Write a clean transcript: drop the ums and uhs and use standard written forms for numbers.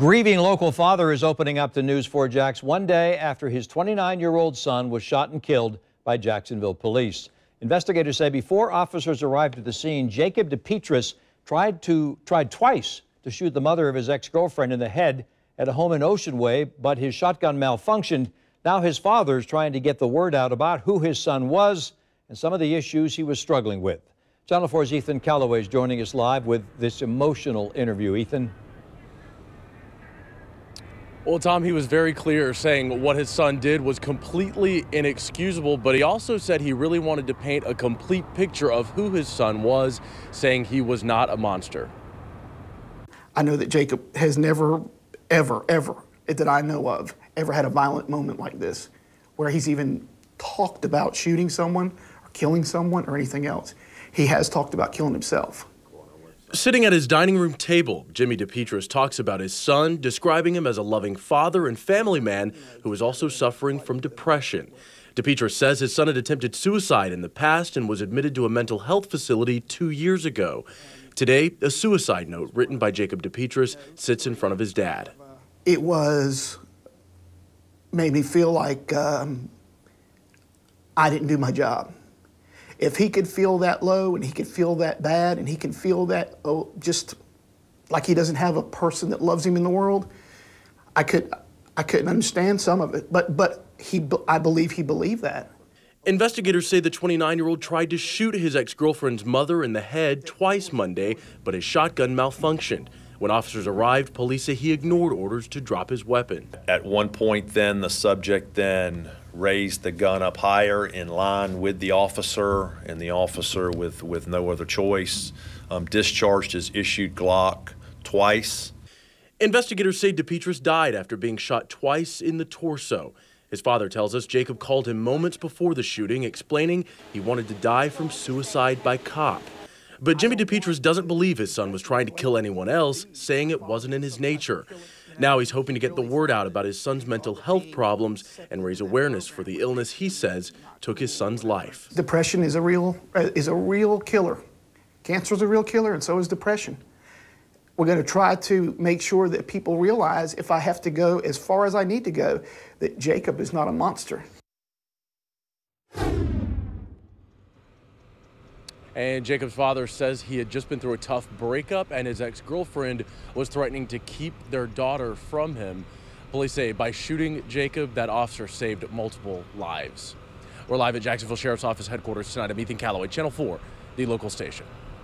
Grieving local father is opening up to News4Jax one day after his 29-year-old son was shot and killed by Jacksonville police. Investigators say before officers arrived at the scene, Jacob DePietris tried twice to shoot the mother of his ex-girlfriend in the head at a home in Ocean Way, but his shotgun malfunctioned. Now his father's trying to get the word out about who his son was and some of the issues he was struggling with. Channel 4's Ethan Calloway is joining us live with this emotional interview. Ethan. Well, Tom, he was very clear saying what his son did was completely inexcusable, but he also said he really wanted to paint a complete picture of who his son was, saying he was not a monster. I know that Jacob has never, ever, that I know of, ever had a violent moment like this, where he's even talked about shooting someone or killing someone or anything else. He has talked about killing himself. Sitting at his dining room table, Jimmy DePietris talks about his son, describing him as a loving father and family man who is also suffering from depression. DePietris says his son had attempted suicide in the past and was admitted to a mental health facility 2 years ago. Today, a suicide note written by Jacob DePietris sits in front of his dad. It made me feel like I didn't do my job. If he could feel that low and he could feel that bad and he can feel that, just like he doesn't have a person that loves him in the world, I couldn't understand some of it, but I believe he believed that. Investigators say the 29-year-old tried to shoot his ex-girlfriend's mother in the head twice Monday, but his shotgun malfunctioned. When officers arrived, police say he ignored orders to drop his weapon. At one point then, the subject then raised the gun up higher in line with the officer, and the officer, with no other choice, discharged his issued Glock twice. Investigators say DePietris died after being shot twice in the torso. His father tells us Jacob called him moments before the shooting, explaining he wanted to die from suicide by cop. But Jimmy DePietris doesn't believe his son was trying to kill anyone else, saying it wasn't in his nature. Now he's hoping to get the word out about his son's mental health problems and raise awareness for the illness he says took his son's life. Depression is a real killer. Cancer is a real killer, and so is depression. We're going to try to make sure that people realize, if I have to go as far as I need to go, that Jacob is not a monster. And Jacob's father says he had just been through a tough breakup and his ex-girlfriend was threatening to keep their daughter from him. Police say by shooting Jacob, that officer saved multiple lives. We're live at Jacksonville Sheriff's Office headquarters tonight. I'm Ethan Calloway, Channel 4, the local station.